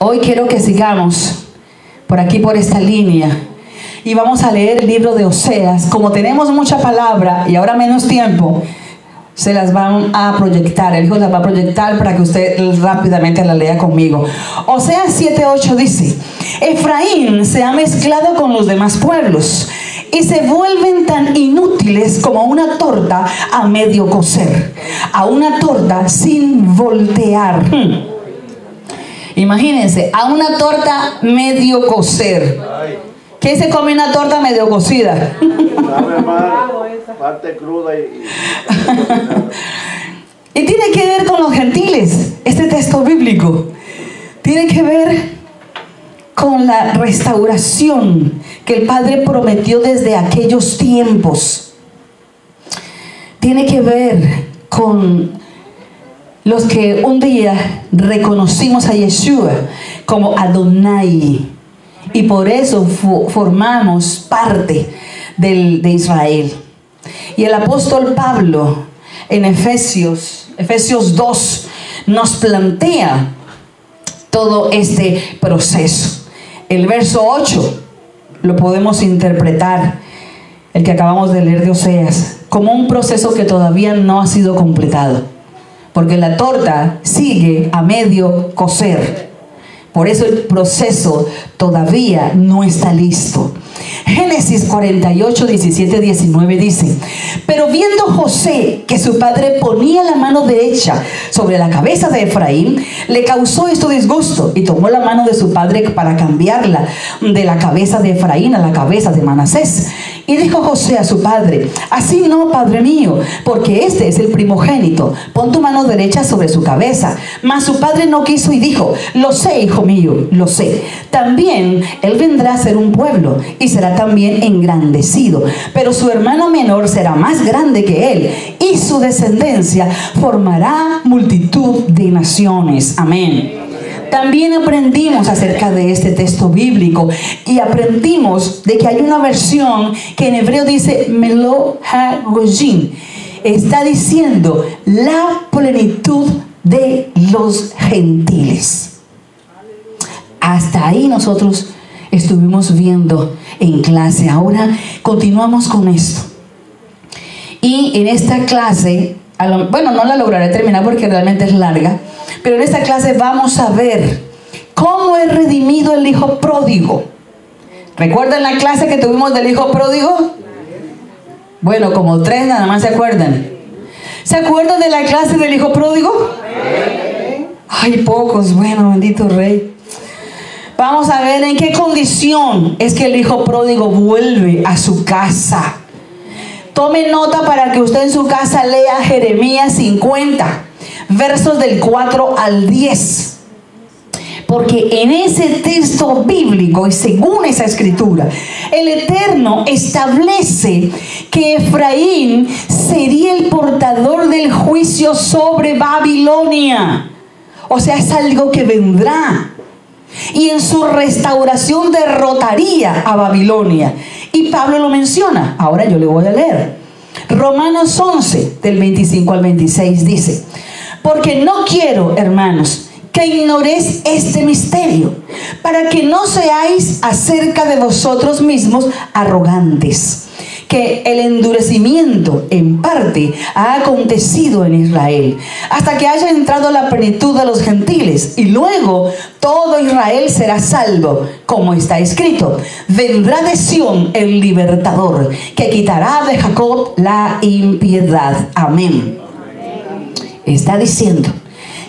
Hoy quiero que sigamos por aquí, por esta línea, y vamos a leer el libro de Oseas. Como tenemos mucha palabra y ahora menos tiempo, se las van a proyectar. El hijo las va a proyectar para que usted rápidamente la lea conmigo. Oseas 7:8 dice: Efraín se ha mezclado con los demás pueblos y se vuelven tan inútiles como una torta a medio cocer, a una torta sin voltear. Imagínense, a una torta medio cocer. ¿Qué se come una torta medio cocida? Sabe mal, parte cruda y tiene que ver con los gentiles. Este texto bíblico tiene que ver con la restauración que el Padre prometió desde aquellos tiempos. Tiene que ver con los que un día reconocimos a Yeshua como Adonai, y por eso formamos parte de Israel. Y el apóstol Pablo en Efesios 2 nos plantea todo este proceso. El verso 8 lo podemos interpretar, el que acabamos de leer de Oseas, como un proceso que todavía no ha sido completado, porque la torta sigue a medio cocer. Por eso el proceso todavía no está listo. Génesis 48, 17, 19 dice: pero viendo José que su padre ponía la mano derecha sobre la cabeza de Efraín, le causó esto disgusto, y tomó la mano de su padre para cambiarla de la cabeza de Efraín a la cabeza de Manasés. Y dijo José a su padre: así no, padre mío, porque este es el primogénito, pon tu mano derecha sobre su cabeza. Mas su padre no quiso y dijo: lo sé, hijo mío, lo sé. También él vendrá a ser un pueblo y será también engrandecido, pero su hermano menor será más grande que él, y su descendencia formará multitud de naciones. Amén. También aprendimos acerca de este texto bíblico, y aprendimos de que hay una versión que en hebreo dice Melo HaGojim. Está diciendo la plenitud de los gentiles. Hasta ahí nosotros estuvimos viendo en clase. Ahora continuamos con esto. Y en esta clase, bueno, no la lograré terminar porque realmente es larga, pero en esta clase vamos a ver cómo es redimido el hijo pródigo. ¿Recuerdan la clase que tuvimos del hijo pródigo? Bueno, como 3 nada más se acuerdan. ¿Se acuerdan de la clase del hijo pródigo? Ay, pocos. Bueno, bendito Rey. Vamos a ver en qué condición es que el hijo pródigo vuelve a su casa. Tome nota para que usted en su casa lea Jeremías 50, versos del 4 al 10. Porque en ese texto bíblico y según esa escritura, el Eterno establece que Efraín sería el portador del juicio sobre Babilonia. O sea, es algo que vendrá. Y en su restauración derrotaría a Babilonia. Y Pablo lo menciona. Ahora yo le voy a leer. Romanos 11, del 25 al 26 dice: porque no quiero, hermanos, que ignoréis este misterio, para que no seáis acerca de vosotros mismos arrogantes, que el endurecimiento en parte ha acontecido en Israel, hasta que haya entrado la plenitud de los gentiles, y luego todo Israel será salvo, como está escrito: vendrá de Sión el libertador, que quitará de Jacob la impiedad. Amén. Está diciendo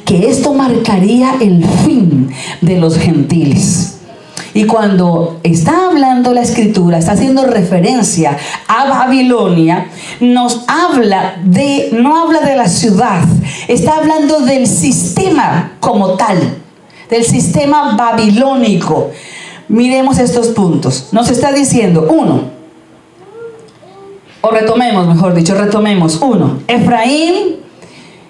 que esto marcaría el fin de los gentiles. Y cuando está hablando la escritura, está haciendo referencia a Babilonia, nos habla no habla de la ciudad, está hablando del sistema como tal, del sistema babilónico. Miremos estos puntos. Nos está diciendo, retomemos. 1. Efraín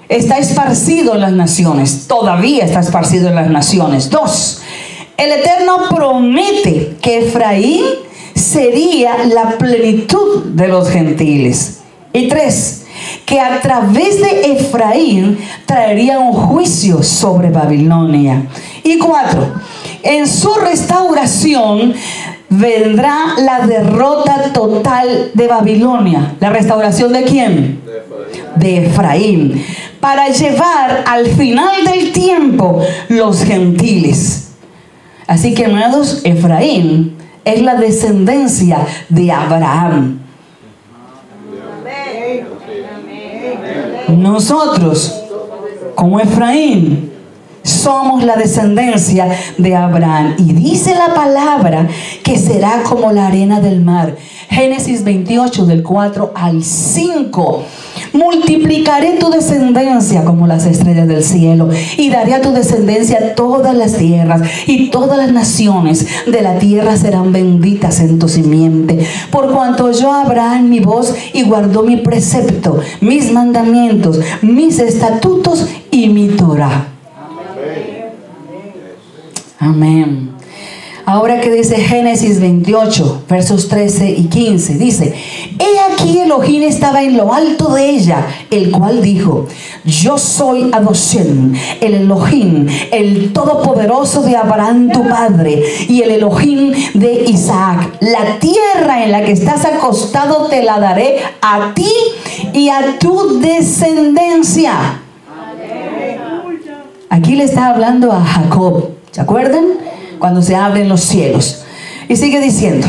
está esparcido en las naciones, todavía está esparcido en las naciones. 2. El Eterno promete que Efraín sería la plenitud de los gentiles. Y 3, que a través de Efraín traería un juicio sobre Babilonia. Y 4. En su restauración vendrá la derrota total de Babilonia. ¿La restauración de quién? De Efraín. Para llevar al final del tiempo los gentiles. Así que, amados, Efraín es la descendencia de Abraham. Nosotros, como Efraín, somos la descendencia de Abraham. Y dice la palabra que será como la arena del mar. Génesis 28, del 4 al 5. Multiplicaré tu descendencia como las estrellas del cielo, y daré a tu descendencia todas las tierras, y todas las naciones de la tierra serán benditas en tu simiente. Por cuanto oyó Abraham mi voz y guardó mi precepto, mis mandamientos, mis estatutos y mi Torah. Amén. Ahora que dice Génesis 28, versos 13 y 15, dice: he aquí Elohim estaba en lo alto de ella, el cual dijo: yo soy Adoshem, el Elohim, el todopoderoso de Abraham tu padre, y el Elohim de Isaac. La tierra en la que estás acostado te la daré a ti y a tu descendencia. Aquí le está hablando a Jacob, ¿se acuerdan? Cuando se abren los cielos. Y sigue diciendo: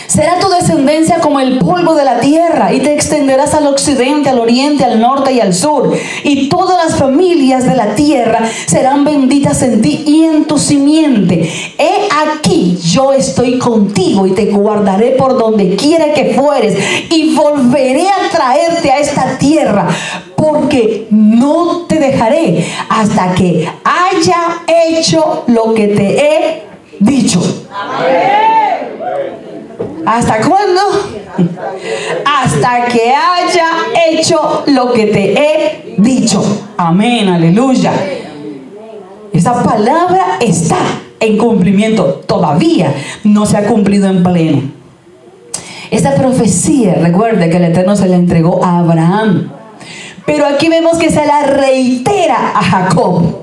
será tu descendencia como el polvo de la tierra, y te extenderás al occidente, al oriente, al norte y al sur. Y todas las familias de la tierra serán benditas en ti y en tu simiente. He aquí, yo estoy contigo y te guardaré por donde quiera que fueres, y volveré a traerte a esta tierra, porque no te dejaré hasta que haya hecho lo que te he dicho. Amén. ¿Hasta cuándo? Hasta que haya hecho lo que te he dicho. Amén, aleluya. Esa palabra está en cumplimiento. Todavía no se ha cumplido en pleno. Esa profecía, recuerde que el Eterno se la entregó a Abraham. Pero aquí vemos que se la reitera a Jacob.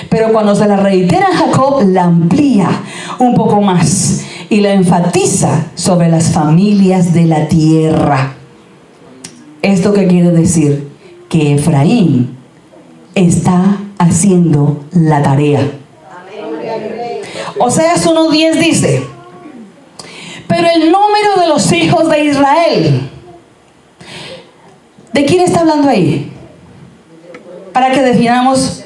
Pero cuando se la reitera a Jacob, la amplía un poco más y la enfatiza sobre las familias de la tierra. ¿Esto qué quiere decir? Que Efraín está haciendo la tarea. Oseas 1:10 dice: pero el número de los hijos de Israel. ¿De quién está hablando ahí? Para que definamos.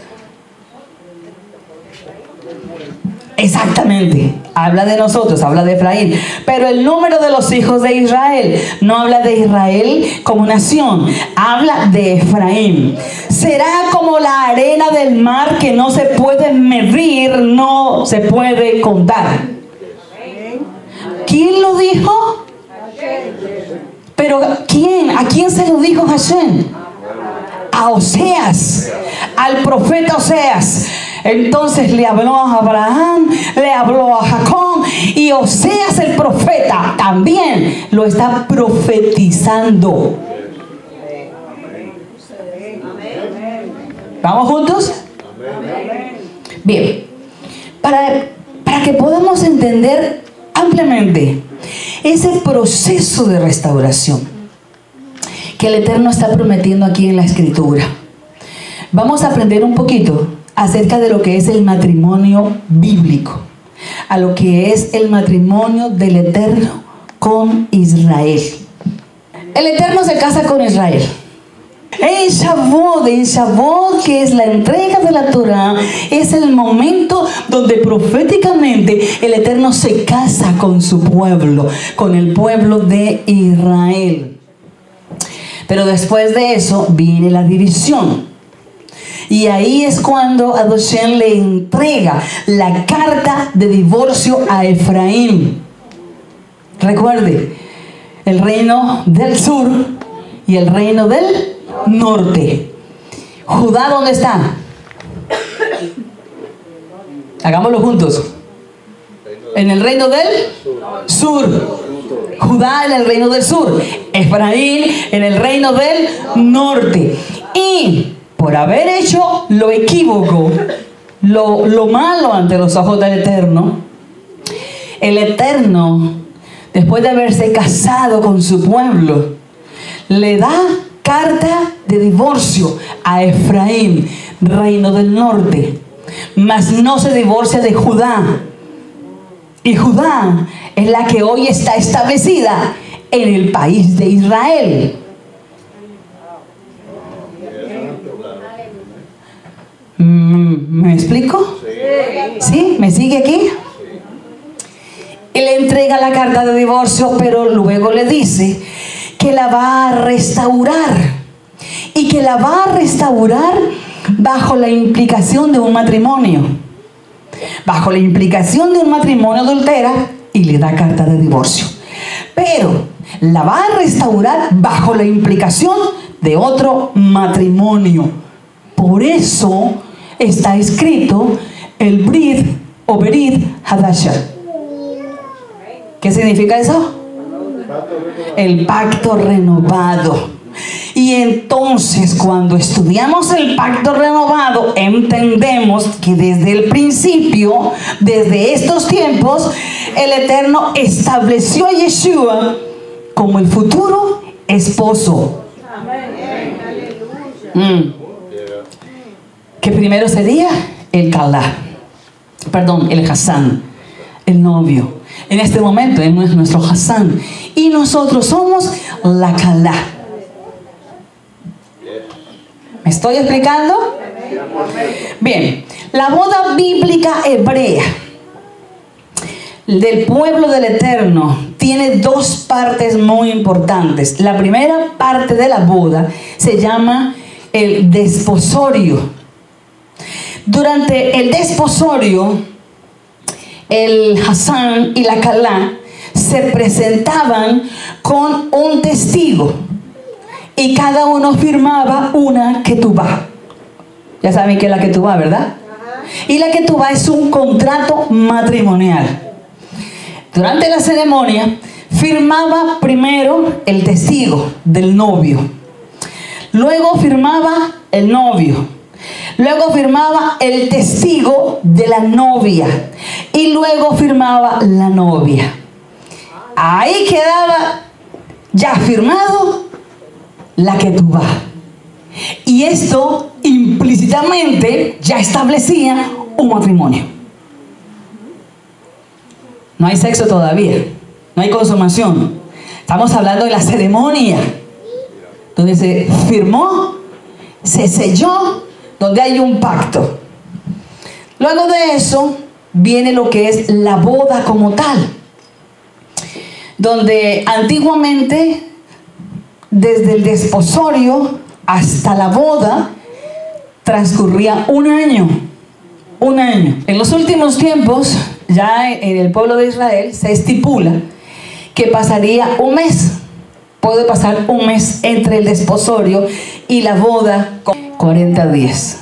Exactamente, habla de nosotros, habla de Efraín. Pero el número de los hijos de Israel no habla de Israel como nación, habla de Efraín. Será como la arena del mar, que no se puede medir, no se puede contar. ¿Quién lo dijo? Pero ¿quién? ¿A quién se lo dijo Hashem? A Oseas, al profeta Oseas. Entonces le habló a Abraham, le habló a Jacob, y Oseas el profeta también lo está profetizando. ¿Vamos juntos? Bien, para que podamos entender ampliamente ese proceso de restauración que el Eterno está prometiendo aquí en la Escritura, vamos a aprender un poquito acerca de lo que es el matrimonio bíblico, a lo que es el matrimonio del Eterno con Israel. El Eterno se casa con Israel. En Shavuot, que es la entrega de la Torah, es el momento donde proféticamente el Eterno se casa con su pueblo, con el pueblo de Israel. Pero después de eso viene la división. Y ahí es cuando Adoshem le entrega la carta de divorcio a Efraín. Recuerde, el reino del sur y el reino del norte. Judá, ¿dónde está? Hagámoslo juntos. En el reino del sur. Judá en el reino del sur. Efraín en el reino del norte. Y por haber hecho lo equívoco, lo malo ante los ojos del Eterno, el Eterno, después de haberse casado con su pueblo, le da carta de divorcio a Efraín, reino del norte, mas no se divorcia de Judá. Y Judá es la que hoy está establecida en el país de Israel. ¿Me explico? ¿Sí? ¿Me sigue aquí? Él le entrega la carta de divorcio, pero luego le dice que la va a restaurar, y que la va a restaurar bajo la implicación de un matrimonio. Bajo la implicación de un matrimonio adultera, y le da carta de divorcio. Pero la va a restaurar bajo la implicación de otro matrimonio. Por eso está escrito el Brit o Berit Hadashah. ¿Qué significa eso? El pacto renovado. Y entonces, cuando estudiamos el pacto renovado, entendemos que desde el principio, desde estos tiempos, el Eterno estableció a Yeshua como el futuro esposo. Que primero sería el Kalá, el Hasán, el novio. En este momento él no es nuestro Hasán, y nosotros somos la Kalá. ¿Me estoy explicando? Bien, la boda bíblica hebrea del pueblo del Eterno tiene dos partes muy importantes. La primera parte de la boda se llama el desposorio. Durante el desposorio, el Hasán y la Kalá se presentaban con un testigo, y cada uno firmaba una ketubá. Ya saben qué es la ketubá, ¿verdad? Y la ketubá es un contrato matrimonial. Durante la ceremonia firmaba primero el testigo del novio, luego firmaba el novio, luego firmaba el testigo de la novia, y luego firmaba la novia. Ahí quedaba ya firmado la ketubá. Y esto implícitamente ya establecía un matrimonio. No hay sexo todavía, no hay consumación. Estamos hablando de la ceremonia, donde se firmó, se selló, donde hay un pacto. Luego de eso viene lo que es la boda como tal, donde antiguamente, desde el desposorio hasta la boda, transcurría un año. Un año. En los últimos tiempos, ya en el pueblo de Israel, se estipula que pasaría un mes. Puede pasar un mes entre el desposorio y la boda, 40 días.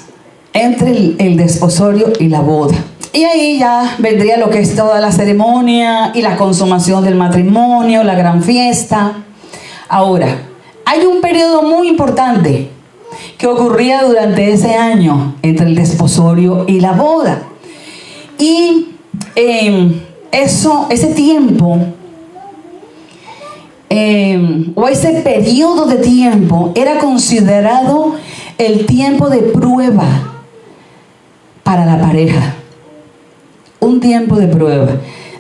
Entre el desposorio y la boda. Y ahí ya vendría lo que es toda la ceremonia y la consumación del matrimonio, la gran fiesta. Ahora, hay un periodo muy importante que ocurría durante ese año entre el desposorio y la boda. Y ese tiempo, o ese periodo de tiempo, era considerado el tiempo de prueba para la pareja. Un tiempo de prueba.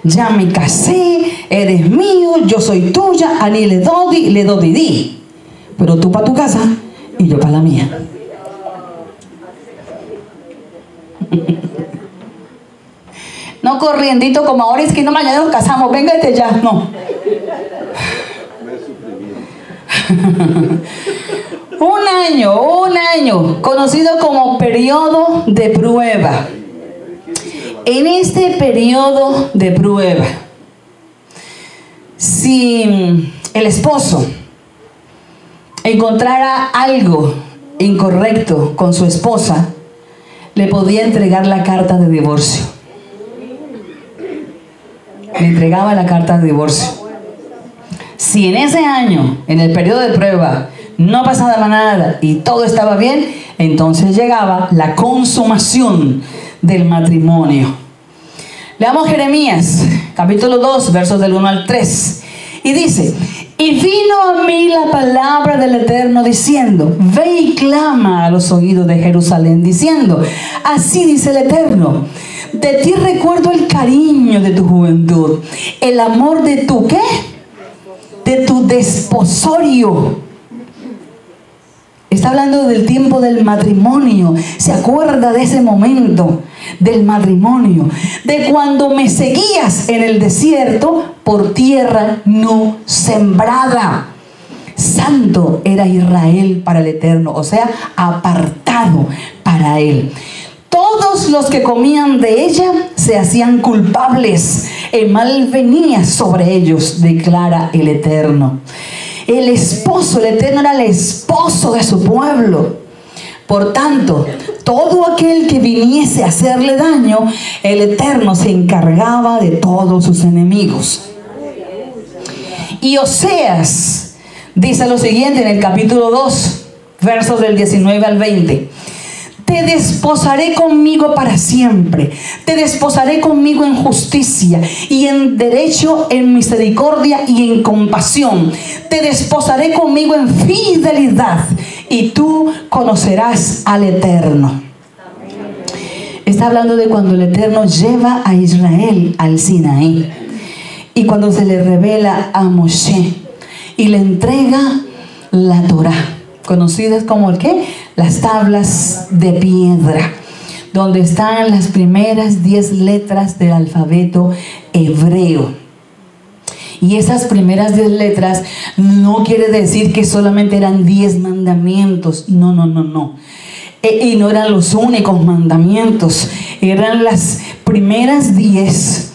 Ya me casé, eres mío, yo soy tuya, ani le dodi di. Pero tú para tu casa y yo para la mía. No corriendito como ahora, es que no, mañana nos casamos, véngate ya. No. Un año, conocido como periodo de prueba. En este periodo de prueba, si el esposo encontrara algo incorrecto con su esposa, le podía entregar la carta de divorcio. Le entregaba la carta de divorcio. Si en ese año, en el periodo de prueba, no pasaba nada y todo estaba bien, entonces llegaba la consumación del matrimonio. Leamos Jeremías, capítulo 2, versos del 1 al 3. Y dice: y vino a mí la palabra del Eterno diciendo: ve y clama a los oídos de Jerusalén, diciendo: así dice el Eterno, de ti recuerdo el cariño de tu juventud, el amor de tu ¿qué? De tu desposorio. Está hablando del tiempo del matrimonio. Se acuerda de ese momento del matrimonio, de cuando me seguías en el desierto por tierra no sembrada. Santo era Israel para el Eterno, o sea, apartado para él. Todos los que comían de ella se hacían culpables. El mal venía sobre ellos, declara el Eterno. El esposo, el Eterno era el esposo de su pueblo. Por tanto, todo aquel que viniese a hacerle daño, el Eterno se encargaba de todos sus enemigos. Y Oseas dice lo siguiente en el capítulo 2, versos del 19 al 20. Te desposaré conmigo para siempre. Te desposaré conmigo en justicia y en derecho, en misericordia y en compasión. Te desposaré conmigo en fidelidad y tú conocerás al Eterno. Está hablando de cuando el Eterno lleva a Israel al Sinaí y cuando se le revela a Moshe y le entrega la Torá, conocidas como el ¿qué? Las tablas de piedra, donde están las primeras 10 letras del alfabeto hebreo. Y esas primeras 10 letras no quiere decir que solamente eran 10 mandamientos. No. Y no eran los únicos mandamientos. Eran las primeras 10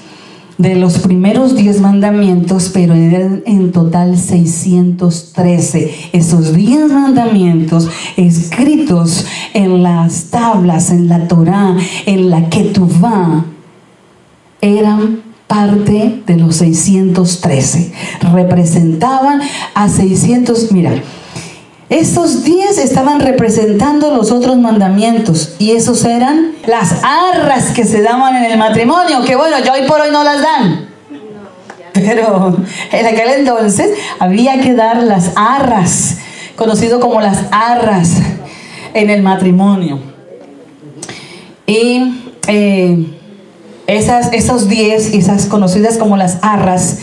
de los primeros 10 mandamientos, pero eran en total 613. Esos 10 mandamientos escritos en las tablas, en la Torá, en la Ketuvá, eran parte de los 613. Representaban a 600, mira, estos 10 estaban representando los otros mandamientos y esos eran las arras que se daban en el matrimonio, que bueno, ya hoy por hoy no las dan, pero en aquel entonces había que dar las arras, conocido como las arras en el matrimonio. Y esos 10, esas conocidas como las arras,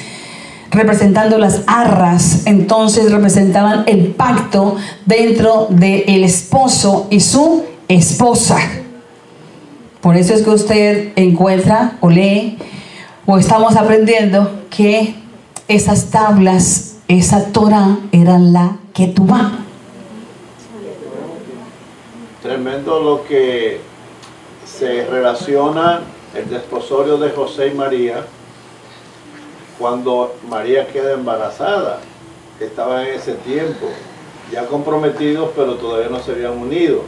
representando las arras, entonces representaban el pacto dentro del esposo y su esposa. Por eso es que usted encuentra o lee o estamos aprendiendo que esas tablas, esa Torá, eran la Ketubá. Tremendo lo que se relaciona el desposorio de José y María cuando María queda embarazada. Estaban en ese tiempo ya comprometidos, pero todavía no se habían unido.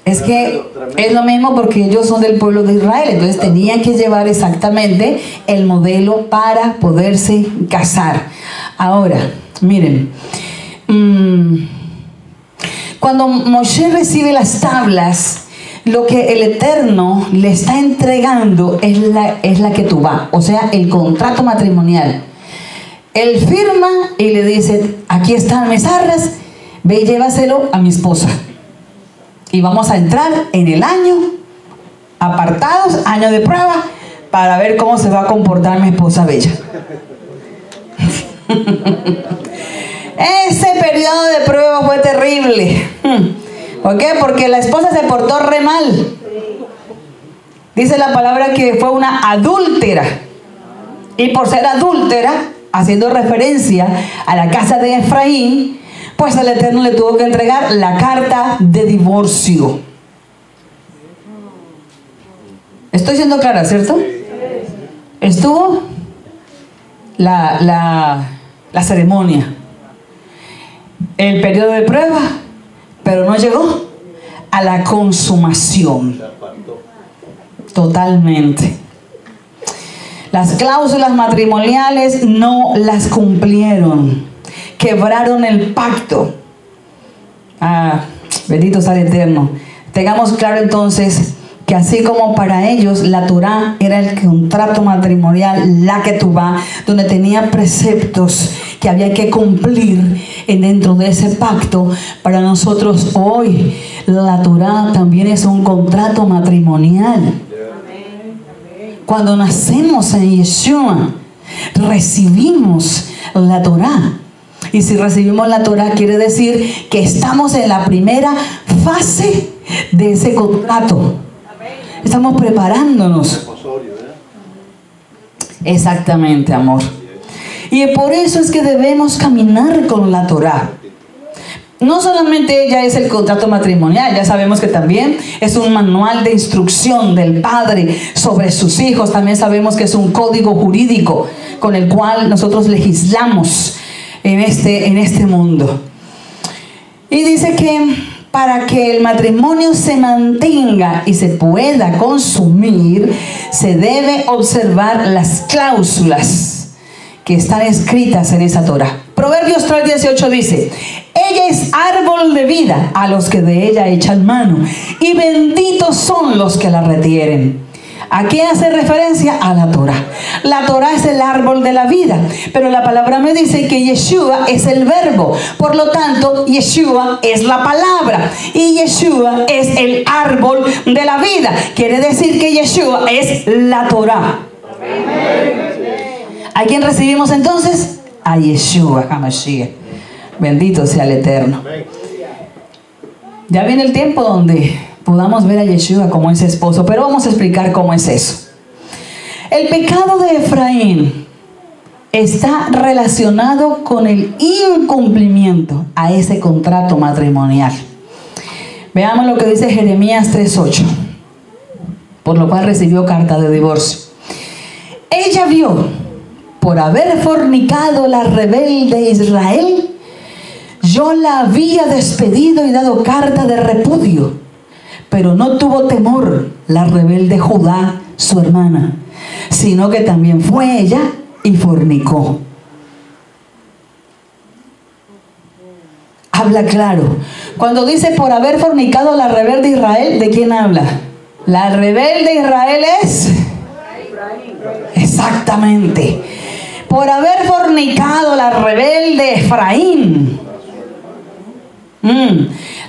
Es que es lo mismo porque ellos son del pueblo de Israel, entonces tenían que llevar exactamente el modelo para poderse casar. Ahora, miren, cuando Moshe recibe las tablas, lo que el Eterno le está entregando es la Ketubá, o sea, el contrato matrimonial. Él firma y le dice: aquí están mis arras, ve y llévaselo a mi esposa. Y vamos a entrar en el año, apartados, año de prueba, para ver cómo se va a comportar mi esposa bella. Ese periodo de prueba fue terrible. ¿Por qué? Porque la esposa se portó re mal. Dice la palabra que fue una adúltera. Y por ser adúltera, haciendo referencia a la casa de Efraín, pues el Eterno le tuvo que entregar la carta de divorcio. Estoy siendo clara, ¿cierto? Estuvo la ceremonia, el periodo de prueba, pero no llegó a la consumación. Totalmente. Las cláusulas matrimoniales no las cumplieron. Quebraron el pacto. Bendito sea el Eterno. Tengamos claro entonces que así como para ellos la Torá era el contrato matrimonial, la ketubá, donde tenía preceptos que había que cumplir dentro de ese pacto, para nosotros hoy la Torá también es un contrato matrimonial. Cuando nacemos en Yeshua, recibimos la Torá. Y si recibimos la Torá, quiere decir que estamos en la primera fase de ese contrato. Estamos preparándonos. Exactamente, amor. Y por eso es que debemos caminar con la Torá. No solamente ella es el contrato matrimonial, ya sabemos que también es un manual de instrucción del padre sobre sus hijos. También sabemos que es un código jurídico con el cual nosotros legislamos en este mundo. Y dice que para que el matrimonio se mantenga y se pueda consumir, se debe observar las cláusulas que están escritas en esa Torá. Proverbios 3:18 dice: ella es árbol de vida a los que de ella echan mano, y benditos son los que la retienen. ¿A qué hace referencia? A la Torá. La Torá es el árbol de la vida, pero la palabra me dice que Yeshua es el verbo. Por lo tanto, Yeshua es la palabra y Yeshua es el árbol de la vida. Quiere decir que Yeshua es la Torá. ¿A quién recibimos entonces? A Yeshua HaMashiach. Bendito sea el Eterno. Ya viene el tiempo donde podamos ver a Yeshua como ese esposo, pero vamos a explicar cómo es eso. El pecado de Efraín está relacionado con el incumplimiento a ese contrato matrimonial. Veamos lo que dice Jeremías 3:8, por lo cual recibió carta de divorcio. Ella vio, por haber fornicado la rebelde Israel, yo la había despedido y dado carta de repudio, pero no tuvo temor la rebelde Judá, su hermana, sino que también fue ella y fornicó. Habla claro. Cuando dice por haber fornicado la rebelde Israel, ¿de quién habla? La rebelde Israel es... Exactamente. Por haber fornicado la rebelde Efraín,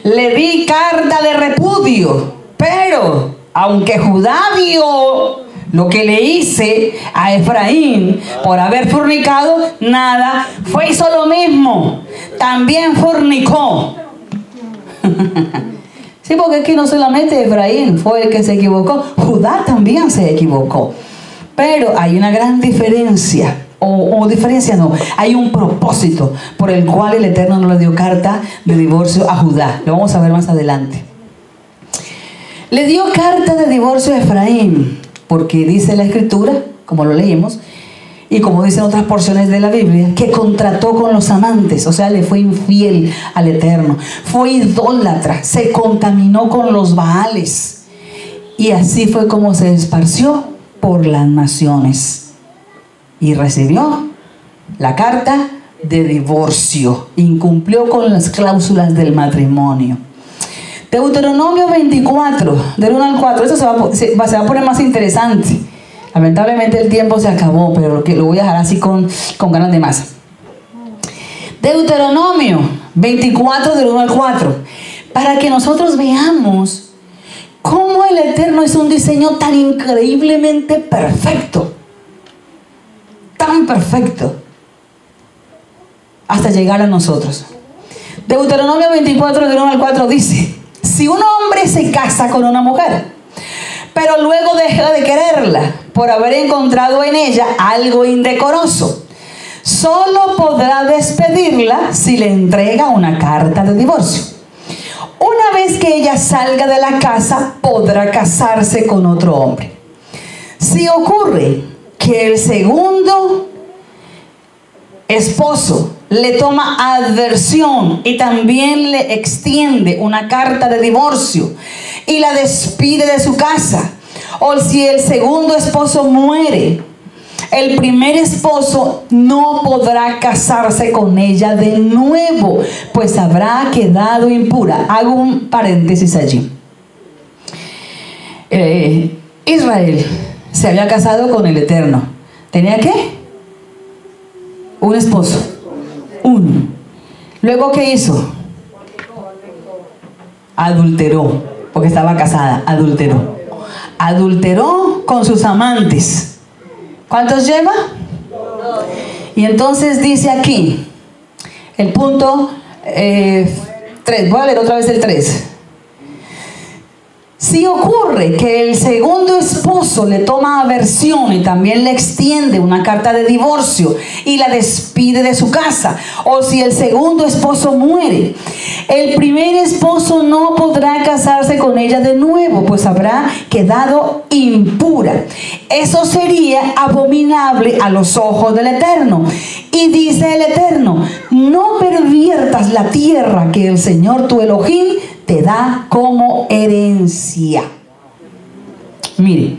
le di carta de repudio, pero aunque Judá vio lo que le hice a Efraín por haber fornicado, nada, fue hizo lo mismo, también fornicó. Sí, porque aquí no solamente Efraín fue el que se equivocó, Judá también se equivocó. Pero hay una gran diferencia, o diferencia no, hay un propósito por el cual el Eterno no le dio carta de divorcio a Judá. Lo vamos a ver más adelante. Le dio carta de divorcio a Efraín, porque dice la Escritura, como lo leímos, y como dicen otras porciones de la Biblia, que contrató con los amantes, o sea, le fue infiel al Eterno, fue idólatra, se contaminó con los Baales, y así fue como se esparció por las naciones, y recibió la carta de divorcio, incumplió con las cláusulas del matrimonio. Deuteronomio 24, del 1 al 4, eso se va a poner más interesante. Lamentablemente el tiempo se acabó, pero lo voy a dejar así con ganas de más. Deuteronomio 24, del 1 al 4, para que nosotros veamos cómo el Eterno es un diseño tan increíblemente perfecto, tan perfecto, hasta llegar a nosotros. Deuteronomio 24, del 1 al 4 dice: si un hombre se casa con una mujer, pero luego deja de quererla por haber encontrado en ella algo indecoroso, solo podrá despedirla si le entrega una carta de divorcio. Una vez que ella salga de la casa, podrá casarse con otro hombre. Si ocurre que el segundo esposo le toma adversión y también le extiende una carta de divorcio y la despide de su casa, o si el segundo esposo muere, el primer esposo no podrá casarse con ella de nuevo, pues habrá quedado impura. Hago un paréntesis allí. Israel se había casado con el Eterno. ¿Tenía qué? Un esposo. Uno. Luego, ¿qué hizo? Adulteró, porque estaba casada. Adulteró. Adulteró con sus amantes. ¿Cuántos lleva? Y entonces dice aquí, el punto 3. Voy a leer otra vez el 3. Si ocurre que el segundo esposo le toma aversión y también le extiende una carta de divorcio y la despide de su casa, o si el segundo esposo muere, el primer esposo no podrá casarse con ella de nuevo, pues habrá quedado impura. Eso sería abominable a los ojos del Eterno. Y dice el Eterno: no perviertas la tierra que el Señor tu Elohim te da como herencia. Mire,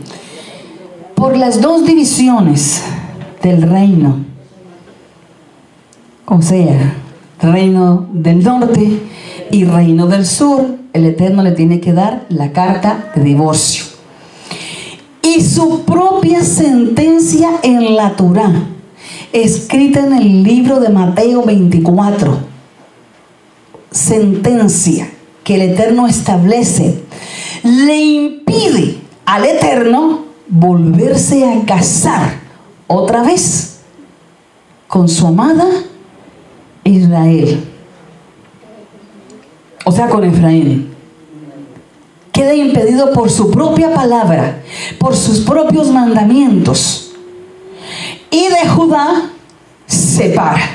por las dos divisiones del reino, o sea, reino del norte y reino del sur, el Eterno le tiene que dar la carta de divorcio y su propia sentencia en la Torá, escrita en el libro de Mateo 24. Sentencia que el Eterno establece, le impide al Eterno volverse a casar otra vez con su amada Israel, o sea, con Efraín. Queda impedido por su propia palabra, por sus propios mandamientos. Y de Judá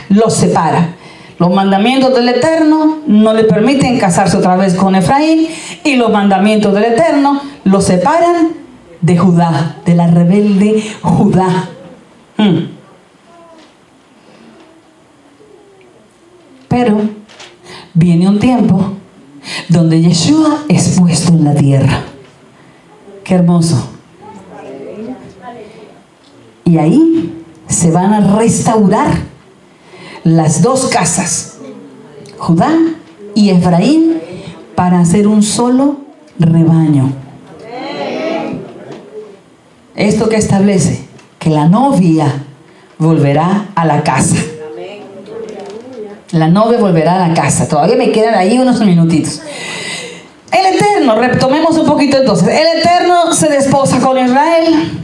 los separa. Los mandamientos del Eterno no le permiten casarse otra vez con Efraín, y los mandamientos del Eterno lo separan de Judá, de la rebelde Judá. Pero viene un tiempo donde Yeshua es puesto en la tierra. Qué hermoso. Y ahí se van a restaurar las dos casas, Judá y Efraín, para hacer un solo rebaño. Esto que establece que la novia volverá a la casa. La novia volverá a la casa. Todavía me quedan ahí unos minutitos. El Eterno, retomemos un poquito entonces. El Eterno se desposa con Israel.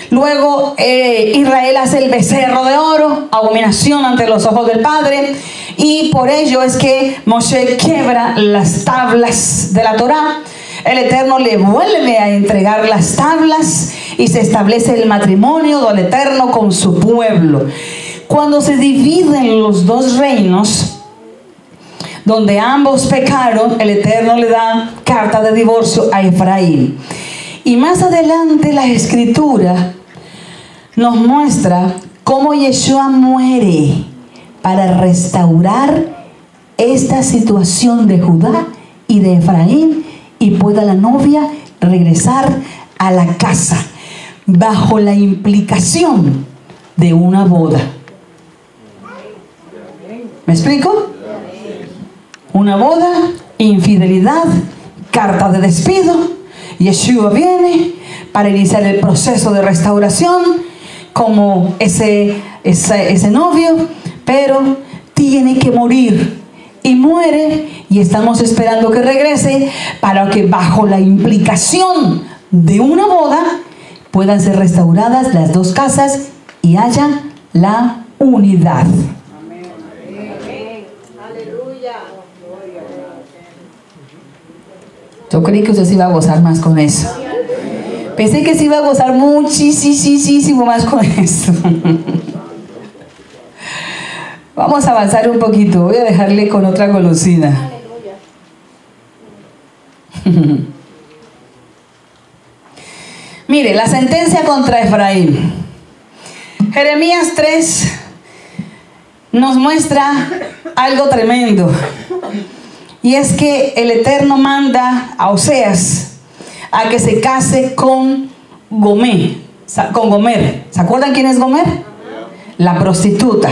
Luego Israel hace el becerro de oro, abominación ante los ojos del Padre, y por ello es que Moshe quiebra las tablas de la Torá. El Eterno le vuelve a entregar las tablas y se establece el matrimonio del Eterno con su pueblo. Cuando se dividen los dos reinos, donde ambos pecaron, el Eterno le da carta de divorcio a Efraín. Y más adelante la Escritura nos muestra cómo Yeshua muere para restaurar esta situación de Judá y de Efraín, y pueda la novia regresar a la casa bajo la implicación de una boda. ¿Me explico? Una boda, infidelidad, carta de despido. Yeshua viene para iniciar el proceso de restauración como ese novio, pero tiene que morir, y muere, y estamos esperando que regrese para que bajo la implicación de una boda puedan ser restauradas las dos casas y haya la unidad. Yo creí que usted se iba a gozar más con eso. Pensé que se iba a gozar muchísimo más con eso. Vamos a avanzar un poquito. Voy a dejarle con otra golosina. Mire, la sentencia contra Efraín. Jeremías 3 nos muestra algo tremendo. Y es que el Eterno manda a Oseas a que se case con Gomer. ¿Se acuerdan quién es Gomer? La prostituta.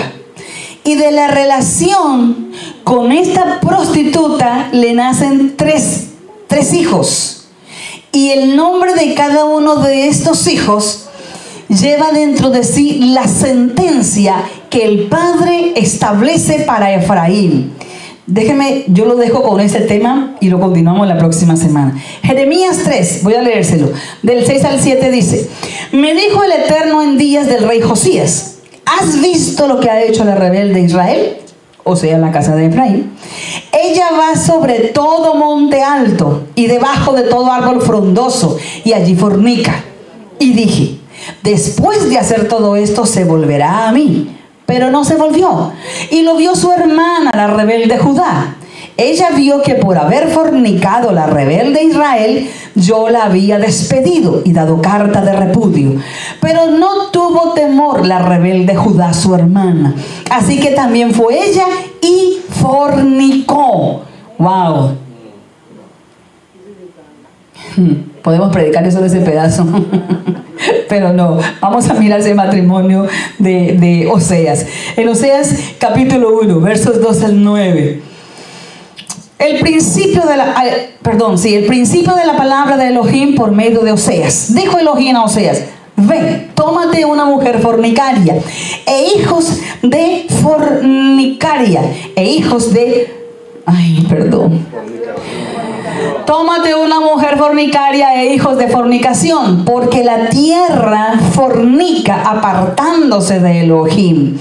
Y de la relación con esta prostituta le nacen tres hijos. Y el nombre de cada uno de estos hijos lleva dentro de sí la sentencia que el Padre establece para Efraín. Déjeme, yo lo dejo con ese tema y lo continuamos la próxima semana. Jeremías 3, voy a leérselo, del 6 al 7 dice: me dijo el Eterno en días del rey Josías, ¿has visto lo que ha hecho la rebelde Israel? O sea, la casa de Efraín. Ella va sobre todo monte alto y debajo de todo árbol frondoso, y allí fornica. Y dije, después de hacer todo esto se volverá a mí. Pero no se volvió. Y lo vio su hermana, la rebelde Judá. Ella vio que por haber fornicado la rebelde Israel, yo la había despedido y dado carta de repudio. Pero no tuvo temor la rebelde Judá, su hermana. Así que también fue ella y fornicó. ¡Wow! Podemos predicar eso de ese pedazo. Pero no, vamos a mirar ese matrimonio de Oseas. En Oseas capítulo 1, versos 2 al 9. El principio de la palabra de Elohim por medio de Oseas. Dijo Elohim a Oseas: ven, tómate una mujer fornicaria, e hijos de fornicaria, e hijos de... Tómate una mujer fornicaria e hijos de fornicación, porque la tierra fornica apartándose de Elohim.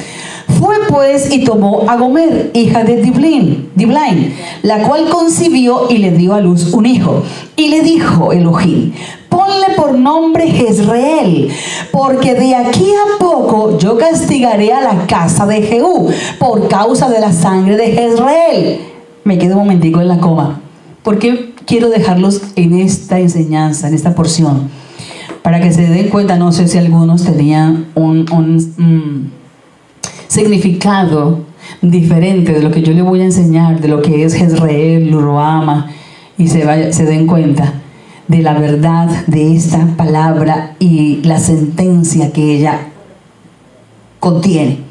Fue pues y tomó a Gomer, hija de Diblaim, la cual concibió y le dio a luz un hijo. Y le dijo Elohim: ponle por nombre Jezreel, porque de aquí a poco yo castigaré a la casa de Jehú por causa de la sangre de Jezreel. Me quedo un momentico en la coma, porque quiero dejarlos en esta enseñanza, en esta porción, para que se den cuenta. No sé si algunos tenían un significado diferente de lo que yo le voy a enseñar, de lo que es Jezreel, Ruama, y se den cuenta de la verdad de esta palabra y la sentencia que ella contiene.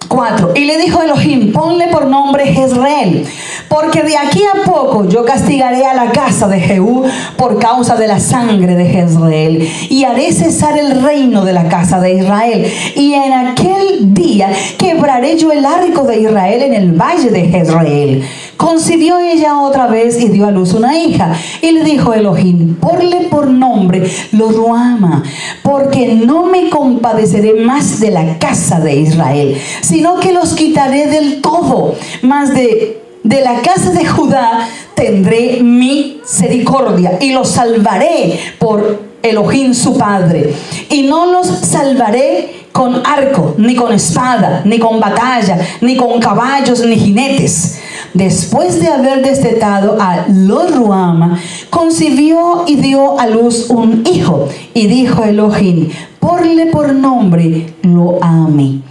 4. Y le dijo Elohim: ponle por nombre Jezreel, porque de aquí a poco yo castigaré a la casa de Jehú por causa de la sangre de Jezreel, y haré cesar el reino de la casa de Israel. Y en aquel día quebraré yo el arco de Israel en el valle de Jezreel. Concibió ella otra vez y dio a luz una hija. Y le dijo Elohim: ponle por nombre Lo-ruama, porque no me compadeceré más de la casa de Israel, sino que los quitaré del todo. Mas de la casa de Judá tendré misericordia y los salvaré por Elohim su padre. Y no los salvaré con arco, ni con espada, ni con batalla, ni con caballos, ni jinetes. Después de haber destetado a Lo-ruama, concibió y dio a luz un hijo. Y dijo Elohim: ponle por nombre Lo-ami,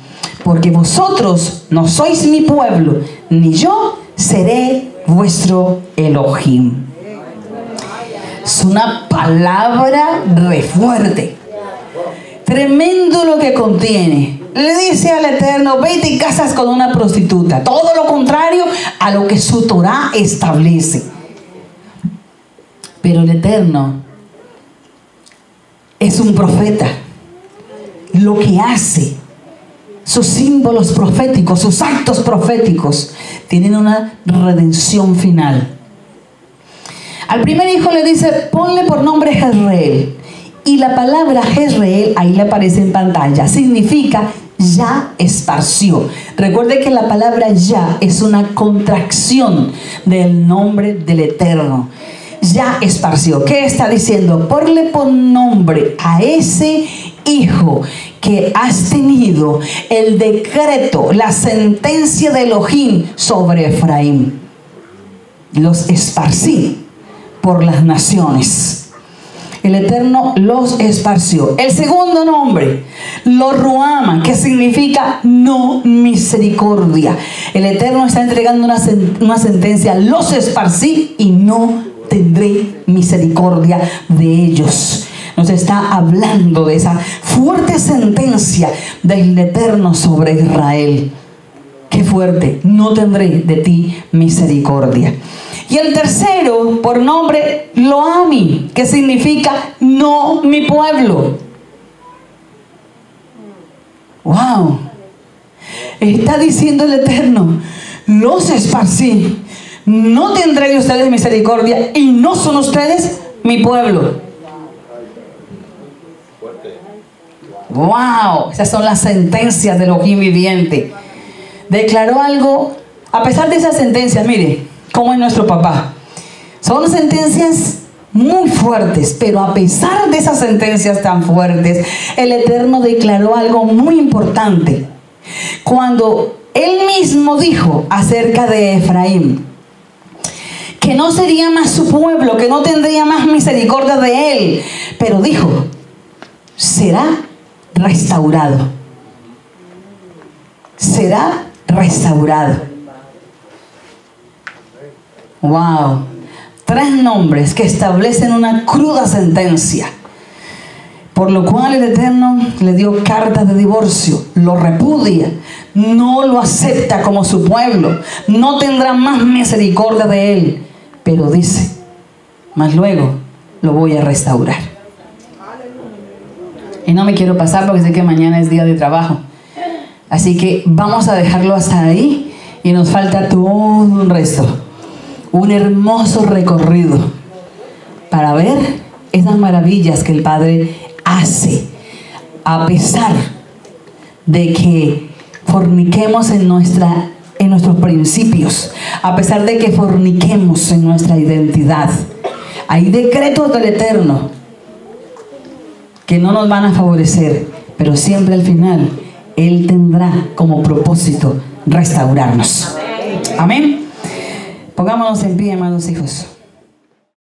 porque vosotros no sois mi pueblo, ni yo seré vuestro Elohim. Es una palabra re fuerte. Tremendo lo que contiene. Le dice al Eterno: vete y casas con una prostituta. Todo lo contrario a lo que su Torá establece. Pero el Eterno es un profeta. Lo que hace, sus símbolos proféticos, sus actos proféticos, tienen una redención final. Al primer hijo le dice: ponle por nombre Jezreel. Y la palabra Jezreel, ahí le aparece en pantalla, significa ya esparció. Recuerde que la palabra ya es una contracción del nombre del Eterno. Ya esparció. ¿Qué está diciendo? Ponle por nombre a ese hijo que has tenido el decreto, la sentencia de Elohim sobre Efraín. Los esparcí por las naciones. El Eterno los esparció. El segundo nombre, Lo-ruama, que significa no misericordia. El Eterno está entregando una sentencia: los esparcí y no tendré misericordia de ellos. Nos está hablando de esa fuerte sentencia del Eterno sobre Israel. Qué fuerte: no tendré de ti misericordia. Y el tercero, por nombre, Lo-Ami, que significa no mi pueblo. Wow. Está diciendo el Eterno, los esparcí, no tendré de ustedes misericordia y no son ustedes mi pueblo. Wow, esas son las sentencias de Elohim viviente. Declaró algo, a pesar de esas sentencias, mire, como es nuestro papá. Son sentencias muy fuertes, pero a pesar de esas sentencias tan fuertes, el Eterno declaró algo muy importante. Cuando él mismo dijo acerca de Efraín, que no sería más su pueblo, que no tendría más misericordia de él, pero dijo, será restaurado. Será restaurado. Wow. 3 nombres que establecen una cruda sentencia, por lo cual el Eterno le dio carta de divorcio, lo repudia, no lo acepta como su pueblo, no tendrá más misericordia de él, pero dice, mas luego lo voy a restaurar. Y no me quiero pasar porque sé que mañana es día de trabajo, así que vamos a dejarlo hasta ahí y nos falta todo un resto, un hermoso recorrido para ver esas maravillas que el Padre hace, a pesar de que forniquemos en nuestros principios, a pesar de que forniquemos en nuestra identidad. Hay decretos del Eterno que no nos van a favorecer, pero siempre al final Él tendrá como propósito restaurarnos. Amén. Pongámonos en pie, amados hijos.